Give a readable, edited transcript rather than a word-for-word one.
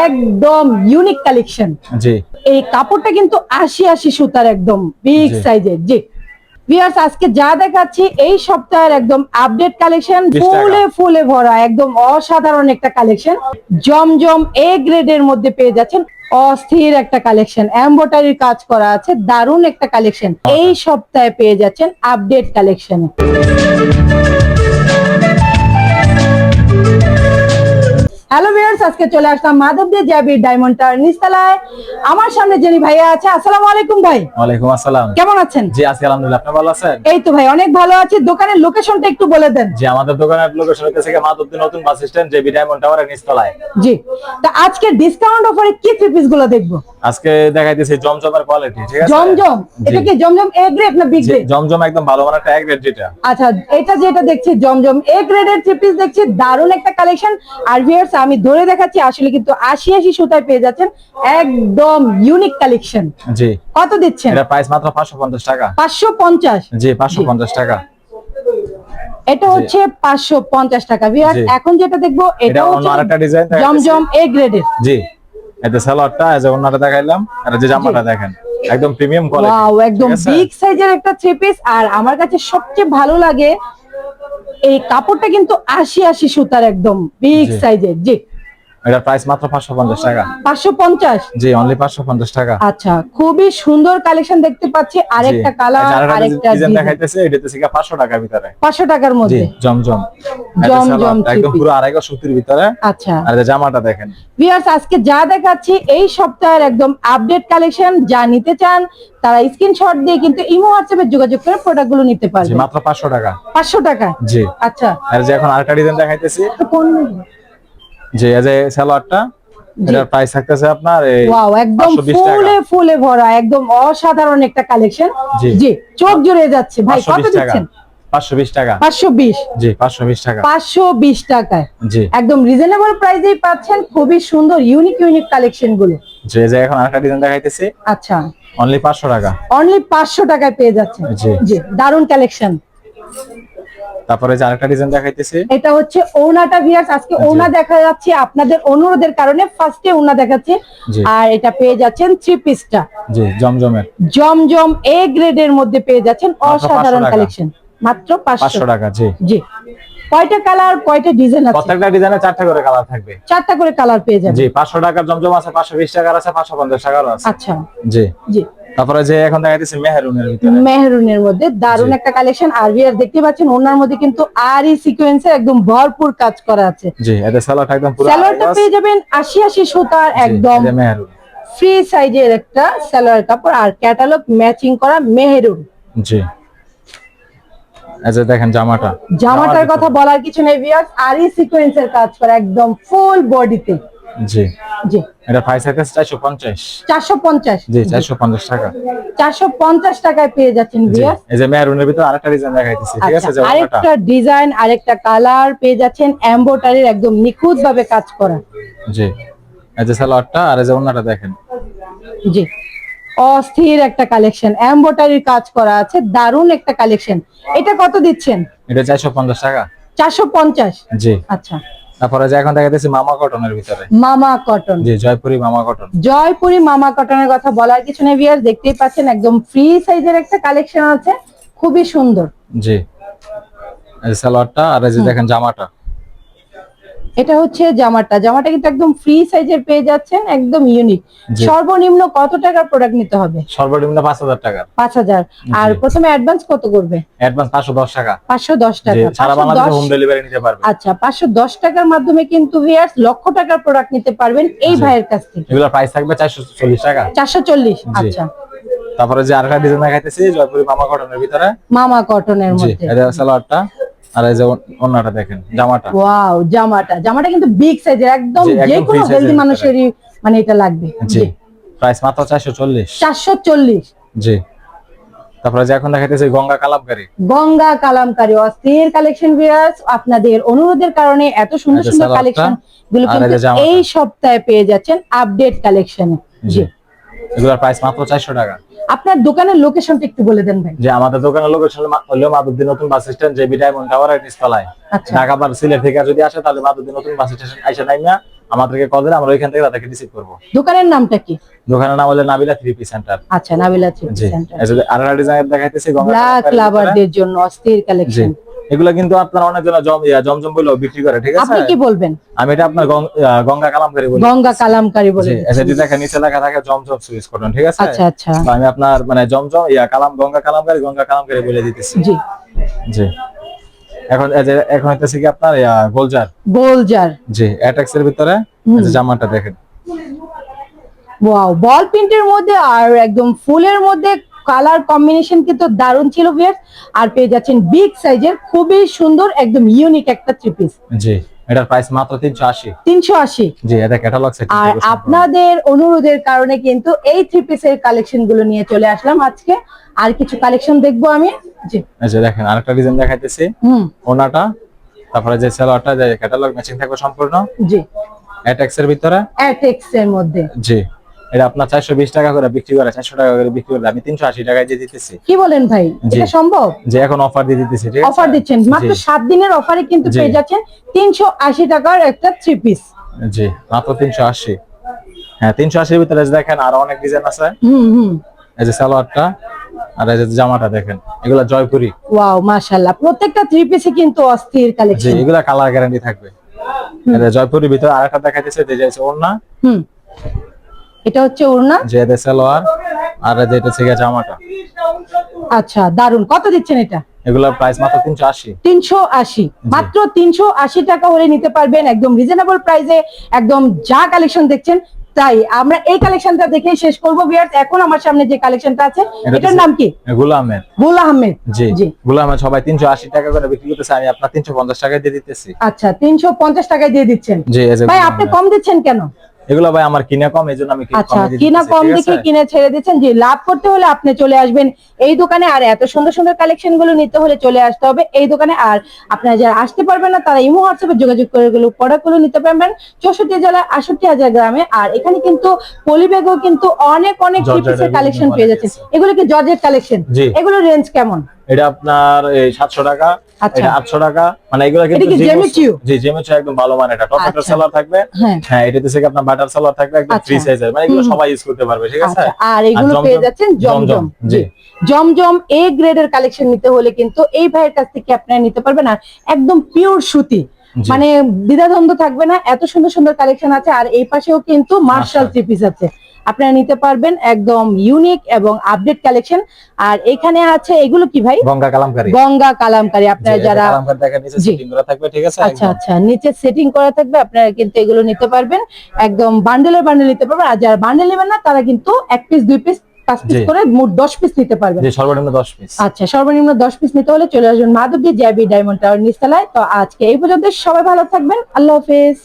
একদম unique collection. জি এই কাপড়টা কিন্তু ৮০ সুতার একদম বিগ সাইজের। জি ভিউয়ার্স, আজকে যা দেখাচ্ছি এই সপ্তাহের একদম আপডেট কালেকশন, 20 টাকা। ফুলে ফুলে ভরা একদম অসাধারণ একটা কালেকশন। জমজম এ গ্রেডের মধ্যে পেয়ে যাচ্ছেন অস্থির একটা কালেকশন, এমব্রয়ডারির কাজ করা আছে, দারুণ একটা কালেকশন এই সপ্তাহে পেয়ে যাচ্ছেন আপডেট কালেকশনে। হ্যালো ভিউয়ার্স, আজকে চলে আসলাম মাধবদী জাবির ডায়মন্ড টাওয়ার নিচতলায়। আমার সামনে যিনি ভাইয়া আছে, আসসালামু আলাইকুম ভাই। ওয়ালাইকুম আসসালাম। কেমন আছেন? জি আজকে আলহামদুলিল্লাহ, আপনি ভালো আছেন? এই তো ভাই অনেক ভালো আছি। দোকানের লোকেশনটা একটু বলে দেন। জি আমাদের দোকানের লোকেশন হচ্ছে মাধবদী নতুন বাস স্ট্যান্ড, জেবি ডায়মন্ড টাওয়ারের নিচতলায়। জি, তা আজকে ডিসকাউন্ট অফারে কি থ্রি পিস গুলো দেখবো? আজকে দেখাইতেছি জমজমের কোয়ালিটি, ঠিক আছে? জমজম, এটা কি জমজম এ গ্রেড না বি গ্রেড? জমজম একদম ভালো মানের একটা গ্রেড যেটা। আচ্ছা, এটা যেটা দেখছি জমজম এ গ্রেডের থ্রি পিস দেখছি, দারুণ একটা কালেকশন। আর ভিউয়ার্স আমি ধরে দেখাচ্ছি, আসলে কিন্তু ৮০ সুতায় পেয়ে যাচ্ছেন একদম ইউনিক কালেকশন। জি কত দিচ্ছেন? এটা প্রাইস মাত্র 550 টাকা। 550? জি 550 টাকা। এটা হচ্ছে 550 টাকা। ভিউয়ার্স এখন যেটা দেখবো এটা অন্য আরেকটা ডিজাইন জমজম এ গ্রেডের। জি এটা সালোয়ারটা এই যে ওন্নাটা দেখাইলাম, আর এই যে জামাটা দেখেন একদম প্রিমিয়াম কোয়ালিটি। ওয়াও, একদম বিগ সাইজের একটা থ্রি পিস। আর আমার কাছে সবচেয়ে ভালো লাগে এই কাপড়টা কিন্তু ৮০ সুতার একদম বিগ সাইজের। জি এটা প্রাইস মাত্র 550 টাকা। 550? জি অনলি 550 টাকা। আচ্ছা, খুবই সুন্দর কালেকশন দেখতে পাচ্ছি। আরেকটা কালার, আরেকটা ডিজাইন দেখাইতেছে, এটা হচ্ছে 500 টাকার ভিতরে। 500 টাকার মধ্যে জমজম জমজম একদম পুরো আড়াইগো সুতির ভিতরে। আচ্ছা, আর এই জামাটা দেখেন। ভিউয়ার্স আজকে যা দেখাচ্ছি এই সপ্তাহের একদম আপডেট কালেকশন, যা নিতে চান তারা স্ক্রিনশট দিয়ে কিন্তু ইমো হোয়াটসঅ্যাপে যোগাযোগ করে প্রোডাক্টগুলো নিতে পারবে। মাত্র 500 টাকা। 500 টাকা? জি আচ্ছা, আর যে এখন আরেকটা ডিজাইন দেখাইতেছি, কোন যে এই যে সালোয়ারটা, এটার প্রাইস থাকতেছে আপনার এই ওয়াও, একদম 520 টাকা। ফুলে ফুলে ভরা একদম অসাধারণ একটা কালেকশন। জি চোখ জুড়ে যাচ্ছে ভাই। কত 520 টাকা। দিচ্ছেন? 520 টাকা। 520? জি 520 টাকা। 520 টাকায় জি একদম রিজনেবল প্রাইসেই পাচ্ছেন খুবই সুন্দর ইউনিক ইউনিক কালেকশন গুলো। যে যে এখন আরেকটা ডিজাইন দেখাইতেছি, আচ্ছা অনলি 500 টাকা। অনলি 500 টাকায় পেয়ে যাচ্ছেন। জি। জি দারুন কালেকশন। তারপরে যে আরেকটা ডিজাইন দেখাইতেছি, এটা হচ্ছে ওনাটা। ভিউয়ার্স আজকে ওনা দেখা যাচ্ছে আপনাদের অনুরোধের কারণে ফার্স্টে ওনা দেখাচ্ছি। জি। আর এটা পেয়ে যাচ্ছেন থ্রি পিসটা জি জমজমের জমজম এ গ্রেডের মধ্যে পেয়ে যাচ্ছেন অসাধারণ কালেকশন মাত্র 500 টাকা। জি জি কয়টা কালার, কয়টা ডিজাইন আছে? প্রত্যেকটা ডিজাইনে 4টা করে কালার থাকবে। 4টা করে কালার পেয়ে যাবেন। জি 500 টাকার জমজম আছে, 520 টাকার আছে, 550 টাকার আছে। আচ্ছা জি জি। তারপরে যে এখন দেখাইতেছি মেহরুনের ভিতরে, মেহরুনের মধ্যে দারুণ একটা কালেকশন। আর ভিউয়ার দেখতে পাচ্ছেন ওনার মধ্যে কিন্তু আরই সিকোয়েন্সের একদম ভরপুর কাজ করা আছে। জি এটা সালোয়ারটা একদম পুরো সালোয়ারটা পেয়ে যাবেন ৮০ সুতার একদম মেহরুন ফ্রি সাইজের একটা সালোয়ার কাপড়, আর ক্যাটালগ ম্যাচিং করা মেহরুন। জি আচ্ছা দেখেন জামাটার কথা বলার কিছু নেই ভিউয়ার্স, আরই সিকোয়েন্সের কাজ করা একদম ফুল বডিতে। জি জি এটা প্রাইস আছে 450। 450? জি 450 টাকা। 450 টাকায় পেয়ে যাচ্ছেন ভিউয়ার্স। এই যে মেরুনের ভিতরে আরেকটা ডিজাইন দেখাইতেছি, ঠিক আছে? যে আরেকটা ডিজাইন, আরেকটা কালার পেয়ে যাচ্ছেন এমব্রয়ডারির একদম নিখুঁত ভাবে কাজ করা। জি এই যে সালোয়ারটা, আর এই যে ওন্নাটা দেখেন। জি অস্থির একটা কালেকশন, এমব্রয়ডারির কাজ করা আছে, দারুণ একটা কালেকশন। এটা কত দিচ্ছেন? এটা 450 টাকা। 450? জি আচ্ছা। তারপরে যে এখন দেখাইতেছি মামা কটনের ভিতরে। মামা কটন? জি জয়পুরি মামা কটন। জয়পুরি মামা কটনের কথা বলার কিছু নেই ভিউয়ার্স, দেখতেই পাচ্ছেন একদম ফ্রি সাইজের একটা কালেকশন আছে, খুবই সুন্দর। জি এই সালোয়ারটা, আর এই যে দেখেন জামাটা। এটা হচ্ছে জামাটা কিন্তু একদম ফ্রি সাইজের পেয়ে যাচ্ছেন, একদম ইউনিক। সর্বনিম্ন কত টাকার প্রোডাক্ট নিতে হবে? সর্বনিম্ন 5000 টাকা। 5000? আর প্রথমে অ্যাডভান্স কত করবে? অ্যাডভান্স 510 টাকা। 510 টাকা? সারা বাংলাদেশে হোম ডেলিভারি নিতে পারবেন। আচ্ছা, 510 টাকার মাধ্যমে কিন্তু ভিউয়ার্স লক্ষ টাকার প্রোডাক্ট নিতে পারবেন এই ভাইয়ের কাছ থেকে। এগুলোর প্রাইস থাকবে 440 টাকা। 440? আচ্ছা। তারপরে যে আরেকটা ডিজাইন দেখাইতেছি জয়পুরি মামা কটনের ভিতরে। মামা কটনের মধ্যে। এটা সালোয়ারটা, আর এই যে ওন্নাটা দেখেন, জামাটা। ওয়াও, জামাটা কিন্তু বিগ সাইজের, একদম যে কোনো হেলদি মানুষেরই মানে এটা লাগবে। জি প্রাইস মাত্র 440। 440? জি তারপরে যে এখন দেখাইতেছি গঙ্গা কালামকারী অস্থির কালেকশন ভিউয়ার্স, আপনাদের অনুরোধের কারণে এত সুন্দর সুন্দর কালেকশন গুলো কিন্তু এই সপ্তাহে পেয়ে যাচ্ছেন আপডেট কালেকশনে। জি এগুলোর প্রাইস মাত্র 400 টাকা। আপনার দোকানের লোকেশনটা একটু বলে দেন ভাই। যে আমাদের দোকানের লোকেশন হলো মাধবদী নতুন bus stand, JB diamond tower এর নিচতলায়। আচ্ছা ঢাকা বা সিলেট থেকে যদি আসে তাহলে মাধবদী নতুন বাস স্টেশন আইসা নাইমা আমাদেরকে কল দিলে আমরা ওইখান থেকে তাদেরকে রিসিভ করব। দোকানের নামটা কি? দোকানের নাম হলো নাবিলা 3P সেন্টার। আচ্ছা, নাবিলা 3P জি, সেন্টার। এই যে আরেকটা ডিজাইন দেখাইতেছি গঙ্গা ব্ল্যাক লাভারদের জন্য অস্থির জি, কালেকশন। এগুলা কিন্তু আপনারা অনেকজন জমজম বলেও বিক্রি করে, ঠিক আছে? আপনি কি বলবেন? আমি এটা আপনার গঙ্গা কালামকারী বলি। গঙ্গা কালামকারী বলে জি, দিচ্ছেন। এটা দেখেন নিচে লেখা থাকে জমজম সুইচ কটন, ঠিক আছে? আচ্ছা আচ্ছা, তো আমি আপনার মানে জমজম গঙ্গা কালামকারী বলে দিতেছি। জি জি, এখন এখন হইতেছে কি আপনার গোলজার। গোলজার। জি, অ্যাটাক্স এর ভিতরে এই যে জামাটা দেখেন। ওয়াও, বল প্রিন্টের মধ্যে আর একদম ফুলের মধ্যে কালার কম্বিনেশন কিন্তু দারুণ ছিল ভিউয়ার্স। আর পেয়ে যাচ্ছেন বিগ সাইজের খুবই সুন্দর একদম ইউনিক একটা থ্রি পিস। জি, এটার প্রাইস মাত্র 380। 380। জি, এটা ক্যাটালগ সেট। আর আপনাদের অনুরোধের কারণে কিন্তু এই থ্রি পিসের কালেকশন গুলো নিয়ে চলে আসলাম আজকে। আর কিছু কালেকশন দেখবো আমি। জি, এই যে দেখেন আরেকটা ডিজাইন দেখাইতেছি। ওনাটা, তারপরে যে সেলোয়ারটা যে ক্যাটালগ ম্যাচিং থাকবে সম্পূর্ণ। জি, অ্যাটাক্স এর ভিতরে। অ্যাটেক্স এর মধ্যে। জি, এটা আপনার 420 টাকা করে বিক্রি করে, 400 টাকা করে বিক্রি করে আমি 380 টাকায় দিয়ে দিতেছি। কি বলেন ভাই, জি। এটা সম্ভব? যে এখন অফার দিয়ে দিতেছি, ঠিক আছে? অফার দিচ্ছেন মাত্র জি। 7 দিনের অফারে কিন্তু জি। পেয়ে যাচ্ছেন 380 টাকার একটা থ্রি পিস। জি, মাত্র 380। হ্যাঁ, 380 এর ভিতরে দেখেন আরো অনেক ডিজাইন আছে। এই যে সালোয়ারটা আর এই যে জামাটা দেখেন, এগুলা জয়পুরি। ওয়াও, মাশাআল্লাহ, প্রত্যেকটা থ্রি পিসে কিন্তু অস্থির জি, কালেকশন। এগুলা কালার গ্যারান্টি থাকবে। এই যে জয়পুরির ভিতরে আরেকটা দেখাইতেছে, যে যে ওড়না। এটা হচ্ছে ওড়না। যে এটা সালোয়ার আর যে এটা হচ্ছে জামাটা। আচ্ছা, দারুন। কত দিচ্ছেন এটা? এগুলোর প্রাইস মাত্র 380। 380, মাত্র 380 টাকা হলে নিতে পারবেন একদম রিজনেবল প্রাইসে। একদম যা কালেকশন দেখছেন তাই। আমরা এই কালেকশনটা দেখেই শেষ করব ভিউয়ার্স। এখন আমার সামনে যে কালেকশনটা আছে এটার নাম কি? গুল আহমেদ। গুল আহমেদ। জি, জি, গুল আহমেদ সবাই 380 টাকা করে বিক্রি করতেছে, আমি আপনার 350 টাকায় দিয়ে দিতেছি। আচ্ছা, 350 টাকায় দিয়ে দিচ্ছেন। জি, এই যে ভাই গুল আপনি আহমেদ। কম দিচ্ছেন কেন? এগুলো ভাই আমার কিনা কম, এইজন্য আমি আচ্ছা, কমে দিয়ে কিনা দিতেছি, কম ঠিক দেখে আছে? কিনে ছেড়ে দিচ্ছেন। যে লাভ করতে হলে আপনি চলে আসবেন এই দোকানে। আর এত সুন্দর সুন্দর কালেকশন গুলো নিতে হলে চলে আসতে হবে এই দোকানে। আর আপনারা যারা আসতে পারবেন না তারা ইমো হোয়াটসঅ্যাপে যোগাযোগ করে প্রোডাক্ট গুলো নিতে পারবেন 64 জেলা 68,000 গ্রামে। আর এখানে কিন্তু পলিব্যাগও কিন্তু অনেক অনেক জর্জেটের কালেকশন পেয়ে যাচ্ছেন। এগুলো কি জর্জেট কালেকশন? জি। এগুলো রেঞ্জ কেমন? এটা আপনার এই 700 টাকা, আচ্ছা। এটা 800 টাকা। মানে এগুলো এটা কিন্তু কি জেমিচিউ? জি, জেমিচিউ একদম ভালো মানে। এটা টপ আচ্ছা। সালোয়ার থাকবে। হ্যাঁ। হ্যাঁ, এটা থেকে আপনার বাটার সালোয়ার থাকবে একদম আচ্ছা। ফ্রি সাইজের। মানে এগুলো সবাই ইউজ করতে পারবে, ঠিক আছে? আচ্ছা, আর এগুলো পেয়ে যাচ্ছেন জমজম। জি, জমজম এ গ্রেডের কালেকশন নিতে হলে কিন্তু এই ভাইয়ের কাছ থেকে আপনারা নিতে পারবেন। আর একদম পিওর সুতি, জি। মানে দ্বিধাদ্বন্দ্ব থাকবে না, এত সুন্দর সুন্দর কালেকশন আছে। আর এই পাশেও কিন্তু মার্শাল থ্রি পিস আছে, আপনারা নিতে পারবেন একদম ইউনিক এবং আপডেট কালেকশন। আর এখানে আছে এগুলো কি ভাই? গঙ্গা কালামকারী। গঙ্গা কালামকারী। আপনারা যারা কালামকারী দেখেন নিচে জি। সেটিং করা থাকবে, ঠিক আছে? আচ্ছা আচ্ছা, নিচে সেটিং করা থাকবে, আপনারা কিন্তু এগুলো নিতে পারবেন একদম বান্ডেলের বান্ডেল নিতে পারবেন। আর যারা বান্ডেল নেবেন না তারা কিন্তু 1 পিস 2 পিস 5 পিস জি। করে মোট 10 পিস নিতে পারবেন। জি, সর্বনিম্ন 10 পিস। আচ্ছা, সর্বনিম্ন 10 পিস নিতে হলে চলে আসবেন মাধবদী জেবি ডায়মন্ড টাওয়ার নিচতলায়। তো আজকে এই পর্যন্ত, সবাই ভালো থাকবেন, আল্লাহ হাফেজ।